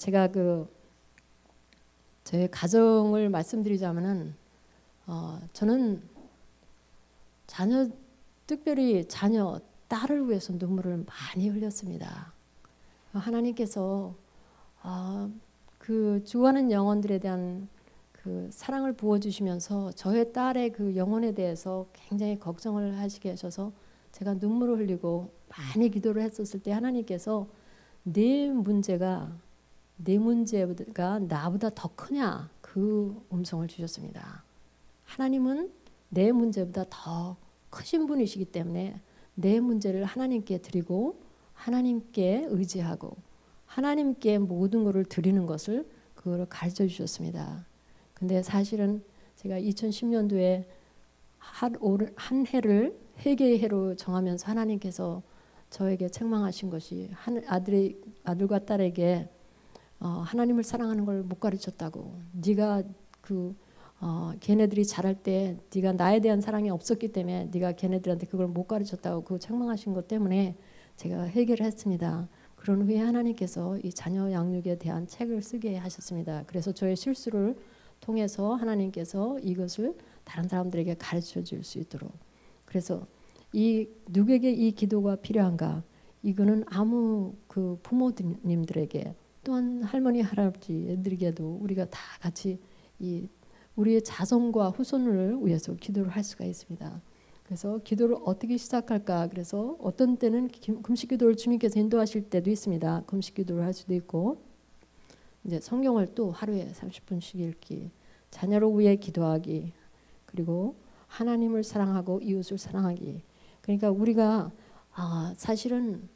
제가 제 가정을 말씀드리자면은 저는 특별히 자녀 딸을 위해서 눈물을 많이 흘렸습니다. 하나님께서 그 죽어가는 영혼들에 대한 그 사랑을 부어주시면서 저의 딸의 그 영혼에 대해서 굉장히 걱정을 하시게 하셔서 제가 눈물을 흘리고 많이 기도를 했었을 때 하나님께서 내 문제가 나보다 더 크냐 그 음성을 주셨습니다. 하나님은 내 문제보다 더 크신 분이시기 때문에 내 문제를 하나님께 드리고 하나님께 의지하고 하나님께 모든 것을 드리는 것을 그거를 가르쳐 주셨습니다. 근데 사실은 제가 2010년도에 한 해를 회개의 해로 정하면서 하나님께서 저에게 책망하신 것이 아들과 딸에게 하나님을 사랑하는 걸 못 가르쳤다고. 네가 걔네들이 자랄 때 네가 나에 대한 사랑이 없었기 때문에 네가 걔네들한테 그걸 못 가르쳤다고 그 책망하신 것 때문에 제가 회개를 했습니다. 그런 후에 하나님께서 이 자녀 양육에 대한 책을 쓰게 하셨습니다. 그래서 저의 실수를 통해서 하나님께서 이것을 다른 사람들에게 가르쳐 줄 수 있도록. 그래서 누구에게 이 기도가 필요한가? 이거는 아무 그 부모님들에게 또한 할머니 할아버지들에게도 우리가 다 같이 우리의 자손과 후손을 위해서 기도를 할 수가 있습니다. 그래서 기도를 어떻게 시작할까? 그래서 어떤 때는 금식 기도를 주님께서 인도하실 때도 있습니다. 금식 기도를 할 수도 있고 이제 성경을 또 하루에 30분씩 읽기, 자녀를 위해 기도하기, 그리고 하나님을 사랑하고 이웃을 사랑하기. 그러니까 우리가 사실은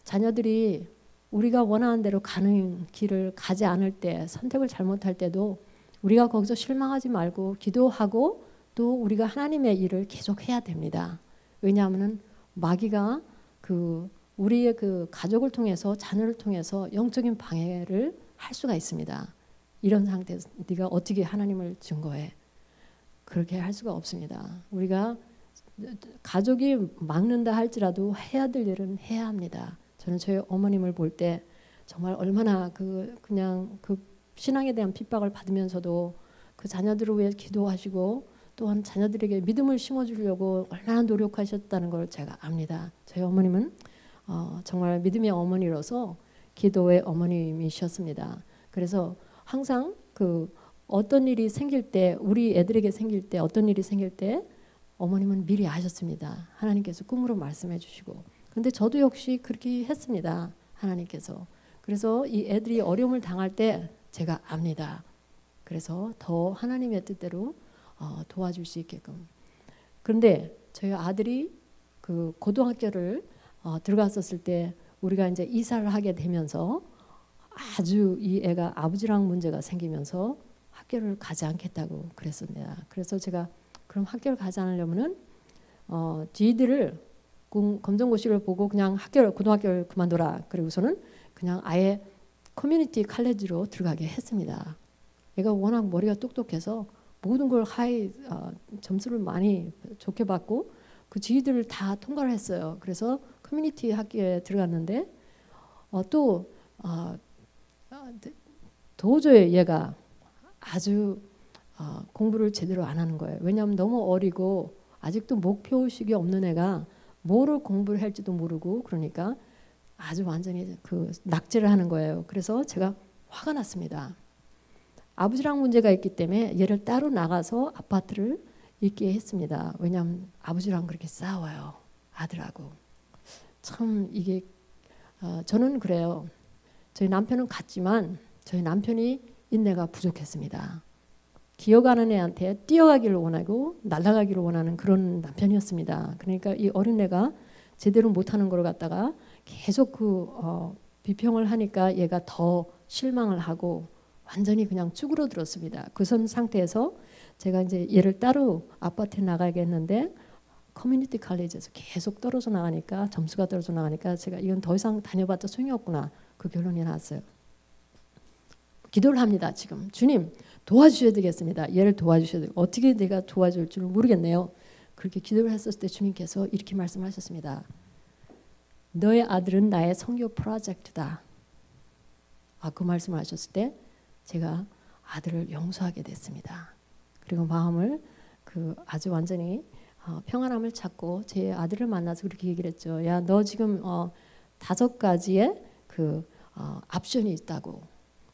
자녀들이 우리가 원하는 대로 가는 길을 가지 않을 때, 선택을 잘못할 때도 우리가 거기서 실망하지 말고 기도하고 또 우리가 하나님의 일을 계속해야 됩니다. 왜냐하면 마귀가 우리의 그 가족을 통해서 자녀를 통해서 영적인 방해를 할 수가 있습니다. 이런 상태에서 네가 어떻게 하나님을 증거해? 그렇게 할 수가 없습니다. 우리가 가족이 막는다 할지라도 해야 될 일은 해야 합니다. 저는 저희 어머님을 볼 때 정말 얼마나 그냥 신앙에 대한 핍박을 받으면서도 그 자녀들을 위해 기도하시고 또한 자녀들에게 믿음을 심어주려고 얼마나 노력하셨다는 걸 제가 압니다. 저희 어머님은 정말 믿음의 어머니로서 기도의 어머님이셨습니다. 그래서 항상 어떤 일이 생길 때, 우리 애들에게 생길 때, 어떤 일이 생길 때 어머님은 미리 아셨습니다. 하나님께서 꿈으로 말씀해 주시고. 그런데 저도 역시 그렇게 했습니다. 하나님께서. 그래서 이 애들이 어려움을 당할 때 제가 압니다. 그래서 더 하나님의 뜻대로 도와줄 수 있게끔. 그런데 저희 아들이 고등학교를 들어갔었을 때 우리가 이제 이사를 하게 되면서 아주 이 애가 아버지랑 문제가 생기면서 학교를 가지 않겠다고 그랬습니다. 그래서 제가 그럼 학교를 가지 않으려면은 지들을 검정고시를 보고 그냥 고등학교를 그만둬라. 그리고서는 그냥 아예 커뮤니티 칼레지로 들어가게 했습니다. 얘가 워낙 머리가 똑똑해서 모든 걸 점수를 많이 좋게 받고 그 지휘들을 다 통과를 했어요. 그래서 커뮤니티 학교에 들어갔는데 도저히 얘가 아주 공부를 제대로 안 하는 거예요. 왜냐하면 너무 어리고 아직도 목표의식이 없는 애가 뭐를 공부를 할지도 모르고 그러니까 아주 완전히 낙제를 하는 거예요. 그래서 제가 화가 났습니다. 아버지랑 문제가 있기 때문에 얘를 따로 나가서 아파트를 있게 했습니다. 왜냐하면 아버지랑 그렇게 싸워요. 아들하고. 참 이게 저는 그래요. 저희 남편은 갔지만 저희 남편이 인내가 부족했습니다. 기어가는 애한테 뛰어가기를 원하고 날아가기를 원하는 그런 남편이었습니다. 그러니까 이 어린애가 제대로 못하는 걸 갖다가 계속 비평을 하니까 얘가 더 실망을 하고 완전히 그냥 쭈그러들었습니다. 그 상태에서 제가 이제 얘를 따로 아파트에 나가게 했는데 커뮤니티 칼리지에서 계속 떨어져 나가니까 점수가 떨어져 나가니까 제가 이건 더 이상 다녀봤자 소용이 없구나 그 결론이 났어요. 기도를 합니다. 지금 주님 도와주셔야 되겠습니다. 얘를 도와주셔야 돼요. 어떻게 내가 도와줄 줄 모르겠네요. 그렇게 기도를 했었을 때 주님께서 이렇게 말씀하셨습니다. 너의 아들은 나의 선교 프로젝트다. 그 말씀을 하셨을 때 제가 아들을 용서하게 됐습니다. 그리고 마음을 아주 완전히 평안함을 찾고 제 아들을 만나서 그렇게 얘기를 했죠. 야, 너 지금 5가지의 옵션이 있다고.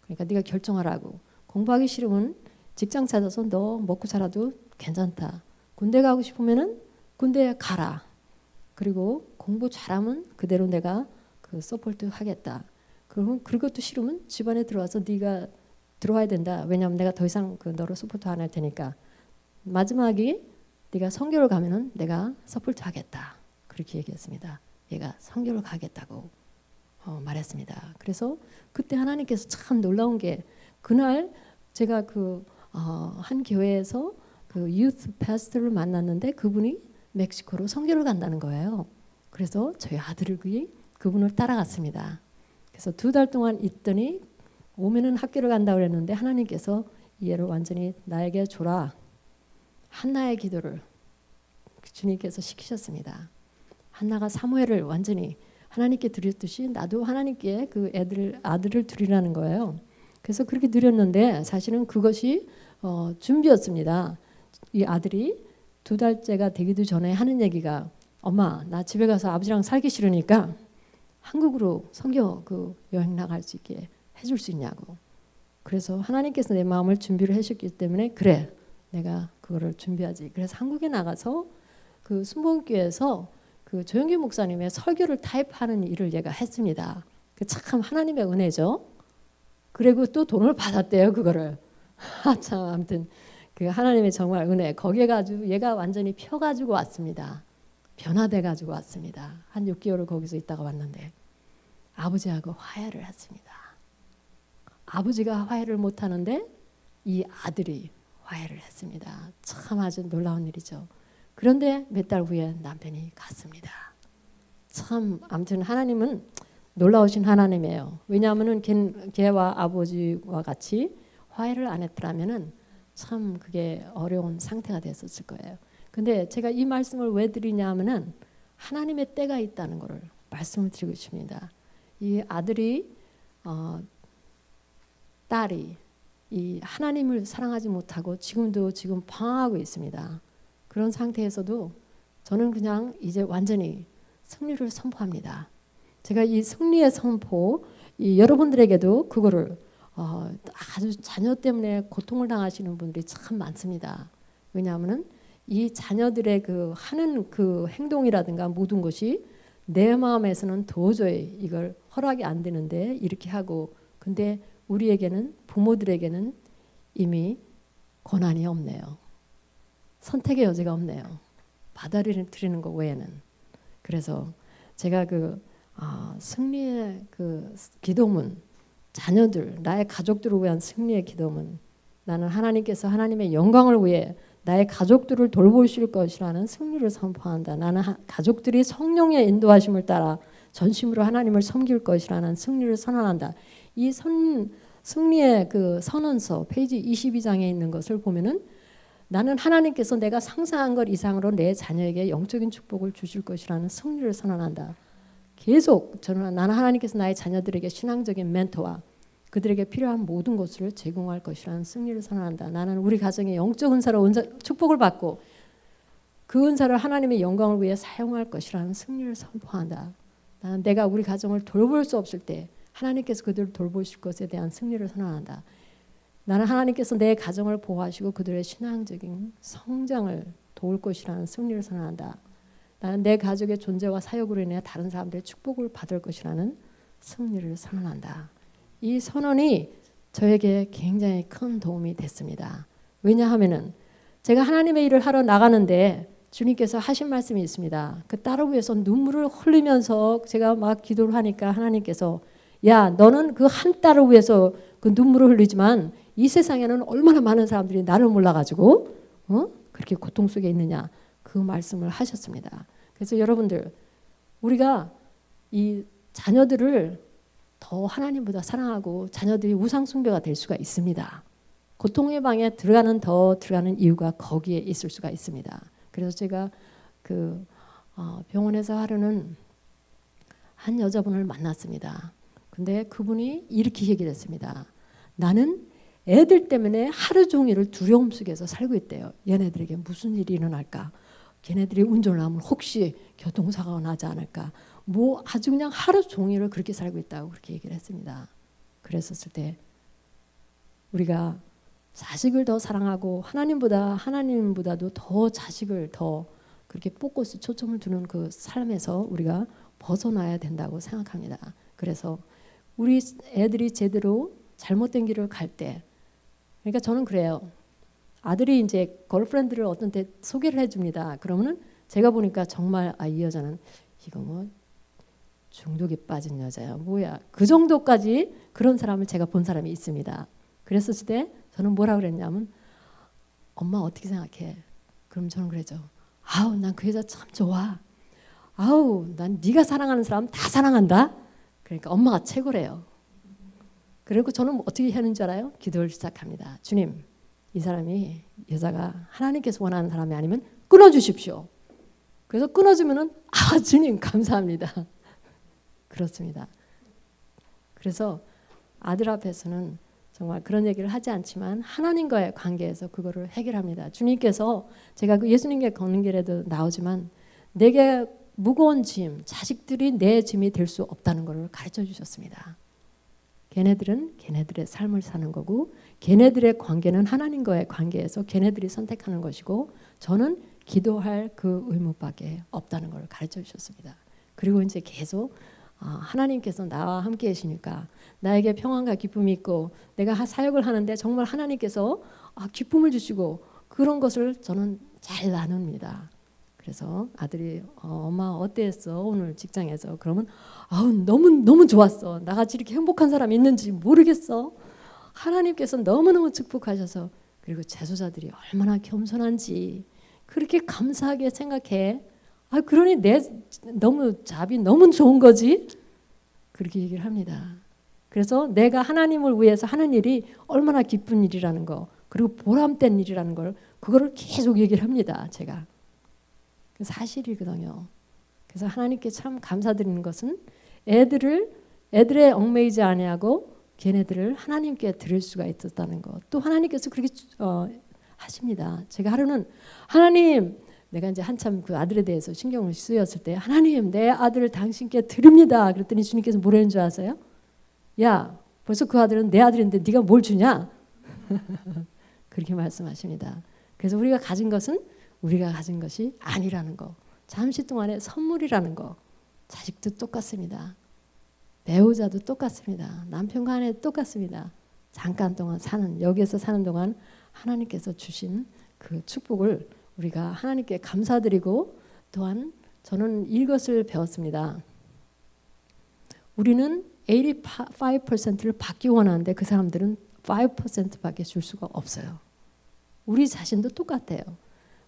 그러니까 네가 결정하라고. 공부하기 싫으면 직장 찾아서 너 먹고 살아도 괜찮다. 군대 가고 싶으면은 군대 가라. 그리고 공부 잘하면 그대로 내가 서포트 하겠다. 그것도 싫으면 집안에 들어와서 네가 들어와야 된다. 왜냐하면 내가 더 이상 너를 서포트 안 할 테니까. 마지막에 네가 선교를 가면은 내가 서포트 하겠다. 그렇게 얘기했습니다. 얘가 선교를 가겠다고 말했습니다. 그래서 그때 하나님께서 참 놀라운 게 그날 제가 한 교회에서 유스 패스터를 만났는데 그분이 멕시코로 선교를 간다는 거예요. 그래서 저희 아들을 그분을 따라갔습니다. 그래서 2달 동안 있더니 오면은 학교를 간다고 그랬는데 하나님께서 이 애를 완전히 나에게 줘라. 한나의 기도를 주님께서 시키셨습니다. 한나가 사무엘을 완전히 하나님께 드렸듯이 나도 하나님께 아들을 드리라는 거예요. 그래서 그렇게 드렸는데 사실은 그것이 준비였습니다. 이 아들이 2달째가 되기도 전에 하는 얘기가 엄마 나 집에 가서 아버지랑 살기 싫으니까 한국으로 선교 여행 나갈 수 있게 해줄 수 있냐고. 그래서 하나님께서 내 마음을 준비를 해주셨기 때문에 그래 내가 그거를 준비하지. 그래서 한국에 나가서 순복음교회에서 조영기 목사님의 설교를 타입하는 일을 얘가 했습니다. 참 하나님의 은혜죠. 그리고 또 돈을 받았대요 그거를. 참 아무튼 하나님의 정말 은혜. 거기에 가지고 얘가 완전히 펴가지고 왔습니다. 변화돼 가지고 왔습니다. 한 6개월을 거기서 있다가 왔는데 아버지하고 화해를 했습니다. 아버지가 화해를 못하는데 이 아들이 화해를 했습니다. 참 아주 놀라운 일이죠. 그런데 몇 달 후에 남편이 갔습니다. 참 아무튼 하나님은 놀라우신 하나님이에요. 왜냐하면은 걔와 아버지와 같이 화해를 안 했더라면은 참 그게 어려운 상태가 됐었을 거예요. 근데 제가 이 말씀을 왜 드리냐면은 하나님의 때가 있다는 것을 말씀을 드리고 싶습니다. 이 아들이 딸이 이 하나님을 사랑하지 못하고 지금 방황하고 있습니다. 그런 상태에서도 저는 그냥 이제 완전히 승리를 선포합니다. 제가 이 승리의 선포, 여러분들에게도 그거를 아주 자녀 때문에 고통을 당하시는 분들이 참 많습니다. 왜냐하면은 이 자녀들의 하는 행동이라든가 모든 것이 내 마음에서는 도저히 이걸 허락이 안 되는데 이렇게 하고 근데 우리에게는 부모들에게는 이미 권한이 없네요. 선택의 여지가 없네요. 받아들이는 것 외에는. 그래서 제가 승리의 기도문 자녀들 나의 가족들을 위한 승리의 기도문 나는 하나님께서 하나님의 영광을 위해 나의 가족들을 돌보실 것이라는 승리를 선포한다. 나는 가족들이 성령의 인도하심을 따라 전심으로 하나님을 섬길 것이라는 승리를 선언한다. 이 승리의 선언서 페이지 22장에 있는 것을 보면은 나는 하나님께서 내가 상상한 것 이상으로 내 자녀에게 영적인 축복을 주실 것이라는 승리를 선언한다. 계속 나는 하나님께서 나의 자녀들에게 신앙적인 멘토와 그들에게 필요한 모든 것을 제공할 것이라는 승리를 선언한다. 나는 우리 가정의 영적 은사로 축복을 받고 그 은사를 하나님의 영광을 위해 사용할 것이라는 승리를 선포한다. 나는 내가 우리 가정을 돌볼 수 없을 때 하나님께서 그들을 돌보실 것에 대한 승리를 선언한다. 나는 하나님께서 내 가정을 보호하시고 그들의 신앙적인 성장을 도울 것이라는 승리를 선언한다. 나는 내 가족의 존재와 사역으로 인해 다른 사람들의 축복을 받을 것이라는 승리를 선언한다. 이 선언이 저에게 굉장히 큰 도움이 됐습니다. 왜냐하면은 제가 하나님의 일을 하러 나가는데 주님께서 하신 말씀이 있습니다. 그 딸을 위해서 눈물을 흘리면서 제가 막 기도를 하니까 하나님께서 야 너는 그 한 딸을 위해서 그 눈물을 흘리지만 이 세상에는 얼마나 많은 사람들이 나를 몰라가지고 그렇게 고통 속에 있느냐 그 말씀을 하셨습니다. 그래서 여러분들 우리가 이 자녀들을 더 하나님보다 사랑하고 자녀들이 우상 숭배가 될 수가 있습니다. 고통의 방에 들어가는 이유가 거기에 있을 수가 있습니다. 그래서 제가 병원에서 하루는 한 여자분을 만났습니다. 근데 그분이 이렇게 얘기를 했습니다. 나는 애들 때문에 하루 종일을 두려움 속에서 살고 있대요. 얘네들에게 무슨 일이 일어날까? 걔네들이 운전을 하면 혹시 교통사고가 나지 않을까? 뭐 아주 그냥 하루 종일을 그렇게 살고 있다고 그렇게 얘기를 했습니다. 그랬었을 때 우리가 자식을 더 사랑하고 하나님보다도 더 자식을 더 그렇게 포커스 초점을 두는 그 삶에서 우리가 벗어나야 된다고 생각합니다. 그래서 우리 애들이 제대로 잘못된 길을 갈 때, 그러니까 저는 그래요. 아들이 이제 걸프렌드를 어떤 때 소개를 해줍니다. 그러면은 제가 보니까 정말 이 여자는 이거 뭐 중독에 빠진 여자야 뭐야 그 정도까지 그런 사람을 제가 본 사람이 있습니다. 그랬을 때 저는 뭐라 그랬냐면 엄마 어떻게 생각해? 그럼 저는 그러죠. 아우 난 그 여자 참 좋아. 아우 난 네가 사랑하는 사람 다 사랑한다. 그러니까 엄마가 최고래요. 그리고 저는 어떻게 하는 줄 알아요? 기도를 시작합니다. 주님 이 사람이 여자가 하나님께서 원하는 사람이 아니면 끊어주십시오. 그래서 끊어주면은 주님 감사합니다. 그렇습니다. 그래서 아들 앞에서는 정말 그런 얘기를 하지 않지만 하나님과의 관계에서 그거를 해결합니다. 주님께서 제가 그 예수님께 걷는 길에도 나오지만 내게 무거운 짐, 자식들이 내 짐이 될 수 없다는 것을 가르쳐 주셨습니다. 걔네들은 걔네들의 삶을 사는 거고 걔네들의 관계는 하나님과의 관계에서 걔네들이 선택하는 것이고 저는 기도할 그 의무밖에 없다는 걸 가르쳐 주셨습니다. 그리고 이제 계속 하나님께서 나와 함께 계시니까 나에게 평안과 기쁨이 있고 내가 사역을 하는데 정말 하나님께서 기쁨을 주시고 그런 것을 저는 잘 나눕니다. 그래서 아들이 엄마 어땠어 오늘 직장에서? 그러면 너무 좋았어. 나같이 이렇게 행복한 사람이 있는지 모르겠어. 하나님께서 너무너무 축복하셔서 그리고 제소자들이 얼마나 겸손한지 그렇게 감사하게 생각해. 그러니 내 너무 잡이 너무 좋은 거지. 그렇게 얘기를 합니다. 그래서 내가 하나님을 위해서 하는 일이 얼마나 기쁜 일이라는 거 그리고 보람된 일이라는 걸 그거를 계속 얘기를 합니다. 제가. 사실이거든요. 그래서 하나님께 참 감사드리는 것은 애들의 얽매이지 아니하고 걔네들을 하나님께 드릴 수가 있었다는 것. 또 하나님께서 그렇게 하십니다. 제가 하루는 하나님 내가 이제 한참 그 아들에 대해서 신경을 쓰였을 때 하나님 내 아들을 당신께 드립니다. 그랬더니 주님께서 뭐라는 줄 아세요? 야 벌써 그 아들은 내 아들인데 네가 뭘 주냐? 그렇게 말씀하십니다. 그래서 우리가 가진 것은 우리가 가진 것이 아니라는 거. 잠시 동안의 선물이라는 거. 자식도 똑같습니다. 배우자도 똑같습니다. 남편과 아내 똑같습니다. 잠깐 동안 여기에서 사는 동안 하나님께서 주신 그 축복을 우리가 하나님께 감사드리고 또한 저는 이것을 배웠습니다. 우리는 85%를 받기 원하는데 그 사람들은 5%밖에 줄 수가 없어요. 우리 자신도 똑같아요.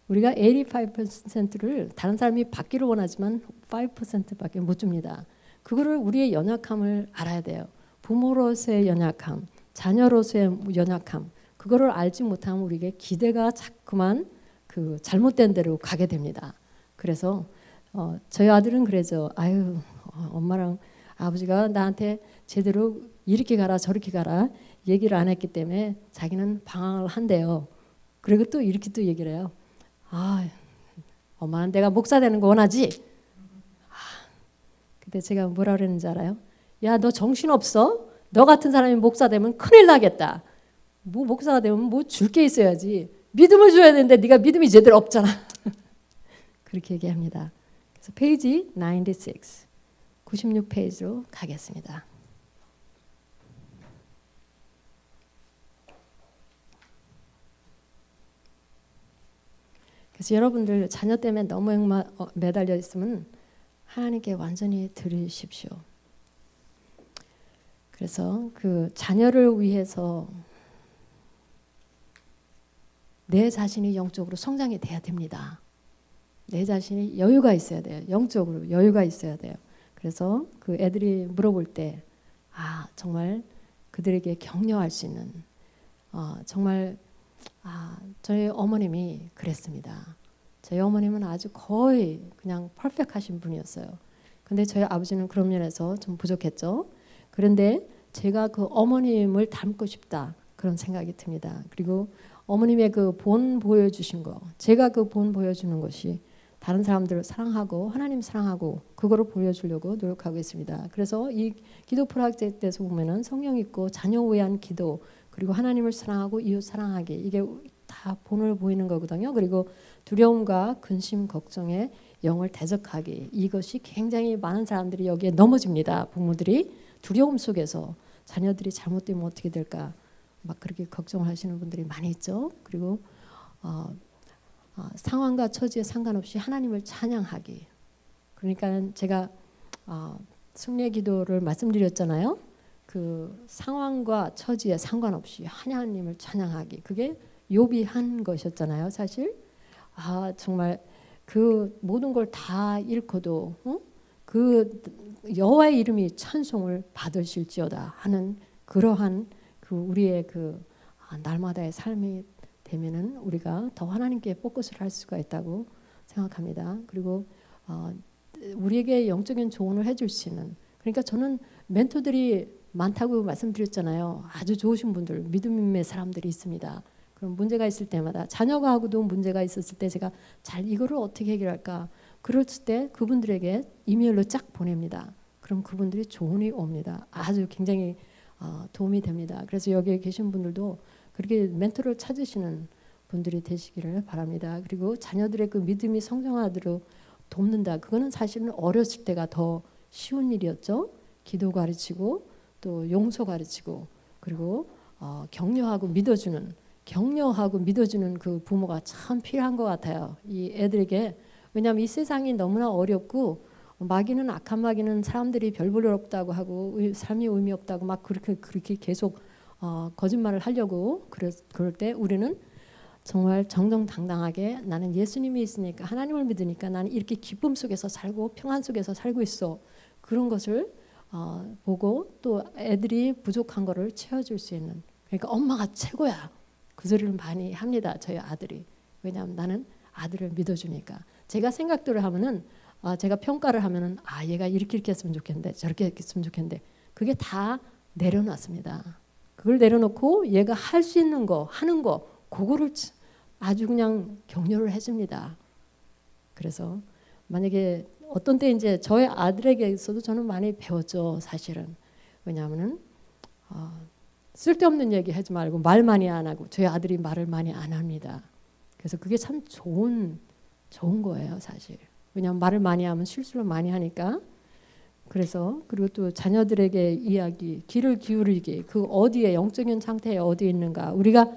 우리가 85%를 다른 사람이 받기를 원하지만 5%밖에 못 줍니다. 그거를 우리의 연약함을 알아야 돼요. 부모로서의 연약함, 자녀로서의 연약함, 그거를 알지 못하면 우리에게 기대가 자꾸만 그 잘못된 데로 가게 됩니다. 그래서 저희 아들은 그러죠. 엄마랑 아버지가 나한테 제대로 이렇게 가라 저렇게 가라 얘기를 안 했기 때문에 자기는 방황을 한대요. 그리고 또 이렇게 또 얘기를 해요. 엄마는 내가 목사 되는 거 원하지? 근데 제가 뭐라 그랬는지 알아요? 야, 너 정신없어? 너 같은 사람이 목사 되면 큰일 나겠다. 뭐 목사가 되면 뭐 줄 게 있어야지. 믿음을 줘야 되는데 네가 믿음이 제대로 없잖아. 그렇게 얘기합니다. 그래서 페이지 96페이지로 가겠습니다. 그래서 여러분들 자녀 때문에 너무 매달려 있으면 하나님께 완전히 드리십시오. 그래서 그 자녀를 위해서 내 자신이 영적으로 성장이 돼야 됩니다. 내 자신이 여유가 있어야 돼요. 영적으로 여유가 있어야 돼요. 그래서 그 애들이 물어볼 때 정말 그들에게 격려할 수 있는 정말 저희 어머님이 그랬습니다. 저희 어머님은 아주 거의 그냥 퍼펙트하신 분이었어요. 근데 저희 아버지는 그런 면에서 좀 부족했죠. 그런데 제가 그 어머님을 닮고 싶다 그런 생각이 듭니다. 그리고 어머님의 그 본 보여주신 거, 제가 그 본 보여주는 것이 다른 사람들을 사랑하고 하나님 사랑하고 그거를 보여주려고 노력하고 있습니다. 그래서 이 기도 프로젝트에서 보면은 성령 있고 자녀 위한 기도, 그리고 하나님을 사랑하고 이웃 사랑하기, 이게 다 본을 보이는 거거든요. 그리고 두려움과 근심 걱정에 영을 대적하기, 이것이 굉장히 많은 사람들이 여기에 넘어집니다. 부모들이 두려움 속에서 자녀들이 잘못되면 어떻게 될까 막 그렇게 걱정을 하시는 분들이 많이 있죠. 그리고 상황과 처지에 상관없이 하나님을 찬양하기. 그러니까 제가 승리의 기도를 말씀드렸잖아요. 그 상황과 처지에 상관없이 하나님을 찬양하기. 그게 욥이 한 것이었잖아요. 사실 정말 그 모든 걸 다 잃고도 그 여호와의 이름이 찬송을 받으실지어다 하는 그러한 그 우리의 그 날마다의 삶이 되면은 우리가 더 하나님께 포커스를 할 수가 있다고 생각합니다. 그리고 우리에게 영적인 조언을 해줄 수 있는, 그러니까 저는 멘토들이 많다고 말씀드렸잖아요. 아주 좋으신 분들, 믿음의 사람들이 있습니다. 그럼 문제가 있을 때마다 자녀가하고도 문제가 있었을 때 제가 잘 이거를 어떻게 해결할까, 그럴 때 그분들에게 이메일로 쫙 보냅니다. 그럼 그분들이 조언이 옵니다. 아주 굉장히 도움이 됩니다. 그래서 여기에 계신 분들도 그렇게 멘토를 찾으시는 분들이 되시기를 바랍니다. 그리고 자녀들의 그 믿음이 성장하도록 돕는다. 그거는 사실은 어렸을 때가 더 쉬운 일이었죠. 기도 가르치고 또 용서 가르치고 그리고 격려하고 믿어주는 그 부모가 참 필요한 것 같아요. 이 애들에게. 왜냐하면 이 세상이 너무나 어렵고 마귀는, 악한 마귀는 사람들이 별 볼 일 없다고 하고 삶이 의미 없다고 막 그렇게 계속 거짓말을 하려고 그럴 때 우리는 정말 정정당당하게 나는 예수님이 있으니까, 하나님을 믿으니까 나는 이렇게 기쁨 속에서 살고 평안 속에서 살고 있어. 그런 것을 보고 또 애들이 부족한 거를 채워줄 수 있는, 그러니까 엄마가 최고야. 그 소리를 많이 합니다. 저희 아들이. 왜냐하면 나는 아들을 믿어주니까. 제가 생각대로 하면은 제가 평가를 하면은 얘가 이렇게 했으면 좋겠는데 저렇게 했으면 좋겠는데, 그게 다 내려놨습니다. 그걸 내려놓고 얘가 할 수 있는 거 하는 거 그거를 아주 그냥 격려를 해줍니다. 그래서 만약에 어떤 때 이제 저의 아들에게서도 저는 많이 배웠죠. 사실은. 왜냐하면은 쓸데없는 얘기 하지 말고 말 많이 안 하고, 저희 아들이 말을 많이 안 합니다. 그래서 그게 참 좋은 거예요, 사실. 왜냐하면 말을 많이 하면 실수를 많이 하니까. 그래서 그리고 또 자녀들에게 이야기, 귀를 기울이기, 그 어디에 영적인 상태에 어디에 있는가. 우리가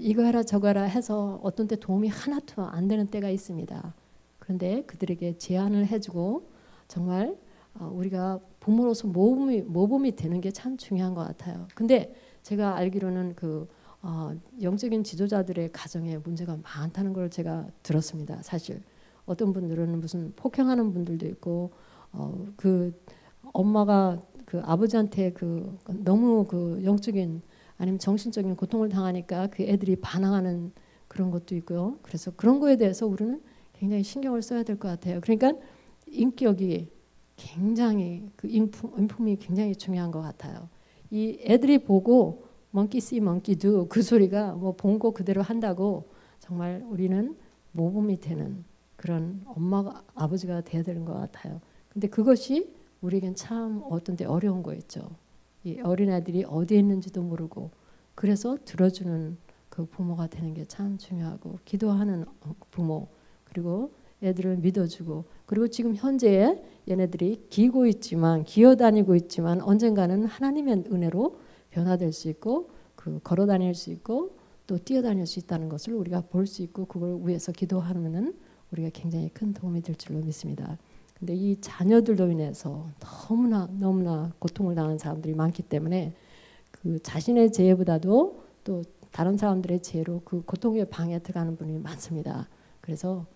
이거 해라 저거 해라 해서 어떤 때 도움이 하나도 안 되는 때가 있습니다. 그런데 그들에게 제안을 해주고 정말 우리가 부모로서 모범이 되는 게 참 중요한 것 같아요. 근데 제가 알기로는 그 영적인 지도자들의 가정에 문제가 많다는 걸 제가 들었습니다. 사실 어떤 분들은 무슨 폭행하는 분들도 있고, 그 엄마가 그 아버지한테 그 너무 그 영적인 아니면 정신적인 고통을 당하니까 그 애들이 반항하는 그런 것도 있고요. 그래서 그런 거에 대해서 우리는 굉장히 신경을 써야 될 것 같아요. 그러니까 인격이 굉장히 그 인품이 굉장히 중요한 것 같아요. 이 애들이 보고 monkey see, monkey do 그 소리가 뭐 본 거 그대로 한다고 정말 우리는 모범이 되는 그런 엄마가 아버지가 돼야 되는 것 같아요. 근데 그것이 우리에겐 참 어떤 때 어려운 거였죠. 이 어린아이들이 어디에 있는지도 모르고, 그래서 들어주는 그 부모가 되는 게 참 중요하고, 기도하는 부모, 그리고 애들을 믿어주고, 그리고 지금 현재에 얘네들이 기어다니고 있지만 언젠가는 하나님의 은혜로 변화될 수 있고, 그 걸어 다닐 수 있고 또 뛰어다닐 수 있다는 것을 우리가 볼 수 있고, 그걸 위해서 기도하면은 우리가 굉장히 큰 도움이 될 줄로 믿습니다. 근데 이 자녀들로 인해서 너무나 고통을 당하는 사람들이 많기 때문에 그 자신의 죄보다도 또 다른 사람들의 죄로 그 고통의 방에 들어가는 분이 많습니다. 그래서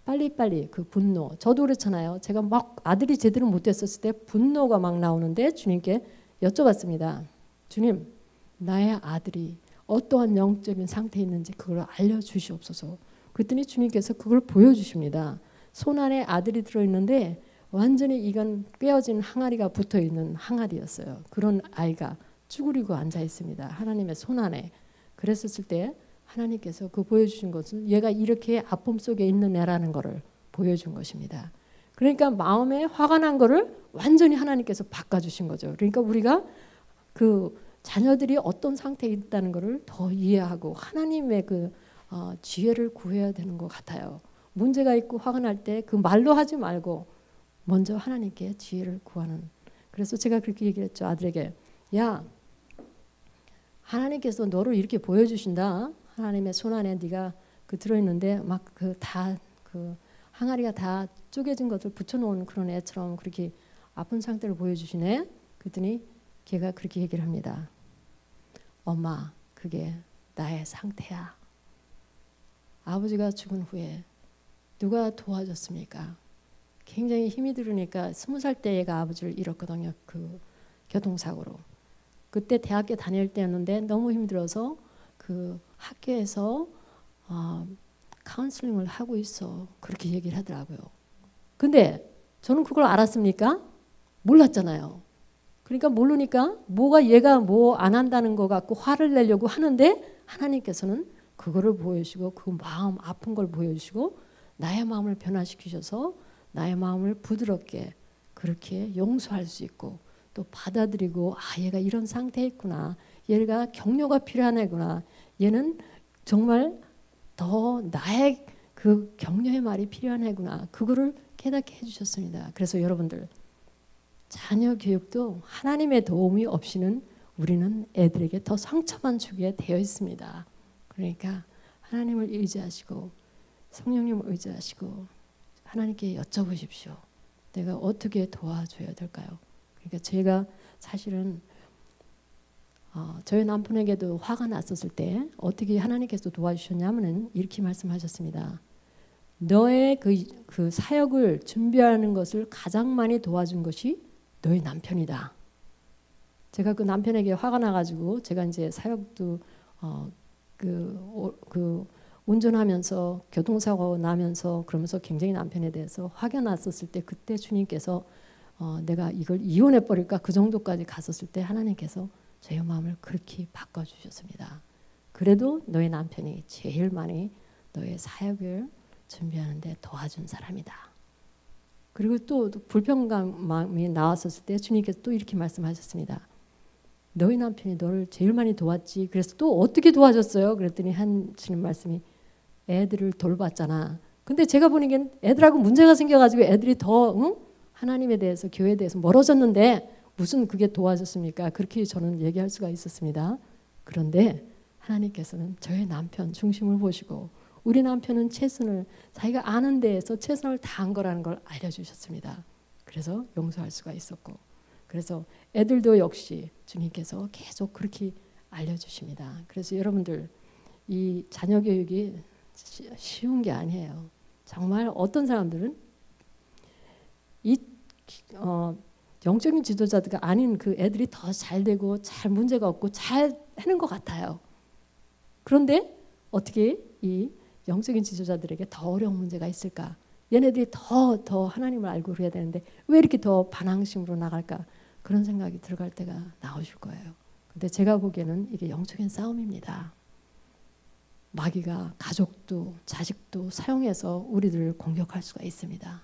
빨리빨리 그 분노, 저도 그렇잖아요. 제가 막 아들이 제대로 못했었을 때 분노가 막 나오는데 주님께 여쭤봤습니다. 주님, 나의 아들이 어떠한 영적인 상태에 있는지 그걸 알려주시옵소서. 그랬더니 주님께서 그걸 보여주십니다. 손 안에 아들이 들어있는데 완전히 이건 꿰어진 항아리가 붙어있는 항아리였어요. 그런 아이가 쭈그리고 앉아 있습니다. 하나님의 손 안에. 그랬었을 때 하나님께서 그 보여주신 것은 얘가 이렇게 아픔 속에 있는 애라는 것을 보여준 것입니다. 그러니까 마음에 화가 난 거를 완전히 하나님께서 바꿔주신 거죠. 그러니까 우리가 그 자녀들이 어떤 상태에 있다는 것을 더 이해하고 하나님의 그 지혜를 구해야 되는 것 같아요. 문제가 있고 화가 날 때 그 말로 하지 말고 먼저 하나님께 지혜를 구하는. 그래서 제가 그렇게 얘기했죠. 아들에게, 야, 하나님께서 너를 이렇게 보여주신다. 하나님의 손 안에 네가 그 들어있는데 막 그 다 그 항아리가 다 쪼개진 것을 붙여놓은 그런 애처럼 그렇게 아픈 상태를 보여주시네. 그랬더니 걔가 그렇게 얘기를 합니다. 엄마, 그게 나의 상태야. 아버지가 죽은 후에 누가 도와줬습니까? 굉장히 힘이 들으니까 20살 때 얘가 아버지를 잃었거든요. 그 교통사고로. 그때 대학교 다닐 때였는데 너무 힘들어서 그 학교에서 카운슬링을 하고 있어. 그렇게 얘기를 하더라고요. 근데 저는 그걸 알았습니까? 몰랐잖아요. 그러니까 모르니까 뭐가 얘가 뭐 안 한다는 거 같고 화를 내려고 하는데 하나님께서는 그거를 보여주시고 그 마음 아픈 걸 보여주시고 나의 마음을 변화시키셔서 나의 마음을 부드럽게 그렇게 용서할 수 있고 또 받아들이고 얘가 이런 상태에 있구나. 얘가 격려가 필요한 애구나. 얘는 정말 더 나의 그 격려의 말이 필요한 애구나. 그거를 깨닫게 해주셨습니다. 그래서 여러분들 자녀 교육도 하나님의 도움이 없이는 우리는 애들에게 더 상처만 주게 되어 있습니다. 그러니까 하나님을 의지하시고 성령님을 의지하시고 하나님께 여쭤보십시오. 내가 어떻게 도와줘야 될까요? 그러니까 제가 사실은 저희 남편에게도 화가 났었을 때 어떻게 하나님께서 도와주셨냐면은 이렇게 말씀하셨습니다. 너의 그 사역을 준비하는 것을 가장 많이 도와준 것이 너의 남편이다. 제가 그 남편에게 화가 나가지고 제가 이제 사역도 그 운전하면서 교통사고 나면서 그러면서 굉장히 남편에 대해서 화가 났었을 때 그때 주님께서 내가 이걸 이혼해 버릴까 그 정도까지 갔었을 때 하나님께서 저의 마음을 그렇게 바꿔주셨습니다. 그래도 너의 남편이 제일 많이 너의 사역을 준비하는데 도와준 사람이다. 그리고 또 불평감이 나왔었을 때 주님께서 또 이렇게 말씀하셨습니다. 너희 남편이 너를 제일 많이 도왔지. 그래서 또 어떻게 도와줬어요? 그랬더니 하시는 말씀이 애들을 돌봤잖아. 근데 제가 보니까 애들하고 문제가 생겨가지고 애들이 더 하나님에 대해서 교회에 대해서 멀어졌는데 무슨 그게 도와줬습니까? 그렇게 저는 얘기할 수가 있었습니다. 그런데 하나님께서는 저의 남편 중심을 보시고 우리 남편은 최선을 자기가 아는 데에서 최선을 다한 거라는 걸 알려주셨습니다. 그래서 용서할 수가 있었고 그래서 애들도 역시 주님께서 계속 그렇게 알려주십니다. 그래서 여러분들 이 자녀 교육이 쉬운 게 아니에요. 정말 어떤 사람들은 이 영적인 지도자들가 아닌 그 애들이 더 잘 되고 잘 문제가 없고 잘 하는 것 같아요. 그런데 어떻게 이 영적인 지도자들에게 더 어려운 문제가 있을까? 얘네들이 더 하나님을 알고 그래야 되는데 왜 이렇게 더 반항심으로 나갈까? 그런 생각이 들어갈 때가 나오실 거예요. 근데 제가 보기에는 이게 영적인 싸움입니다. 마귀가 가족도 자식도 사용해서 우리들을 공격할 수가 있습니다.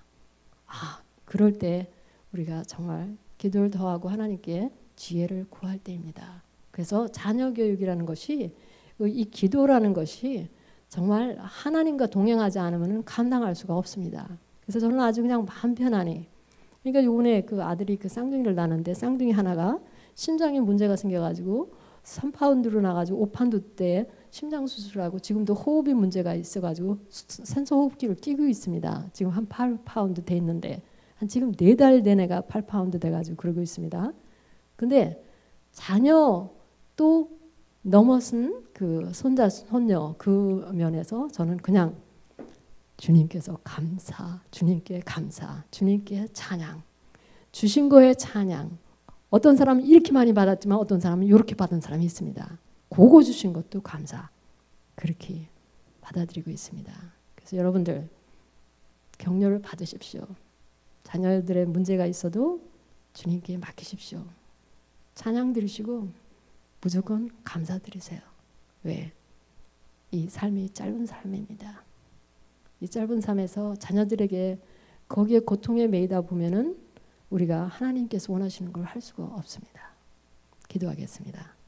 그럴 때 우리가 정말 기도를 더하고 하나님께 지혜를 구할 때입니다. 그래서 자녀 교육이라는 것이 이 기도라는 것이 정말 하나님과 동행하지 않으면 감당할 수가 없습니다. 그래서 저는 아주 그냥 마음 편안히 그러니까 요번에 그 아들이 그 쌍둥이를 낳는데 쌍둥이 하나가 심장에 문제가 생겨가지고 3파운드로 나가지고 5파운드 때 심장 수술하고 지금도 호흡이 문제가 있어가지고 산소호흡기를 끼고 있습니다. 지금 한 8파운드 돼 있는데 한 지금 4달 된 애가 8파운드 돼가지고 그러고 있습니다. 근데 자녀 또 넘어선 그 손자 손녀 그 면에서 저는 그냥 주님께서 감사, 주님께 감사, 주님께 찬양, 주신 거에 찬양. 어떤 사람은 이렇게 많이 받았지만 어떤 사람은 이렇게 받은 사람이 있습니다. 그거 주신 것도 감사. 그렇게 받아들이고 있습니다. 그래서 여러분들 격려를 받으십시오. 자녀들의 문제가 있어도 주님께 맡기십시오. 찬양 드리시고 무조건 감사드리세요. 왜? 이 삶이 짧은 삶입니다. 이 짧은 삶에서 자녀들에게 거기에 고통에 매이다 보면은 우리가 하나님께서 원하시는 걸 할 수가 없습니다. 기도하겠습니다.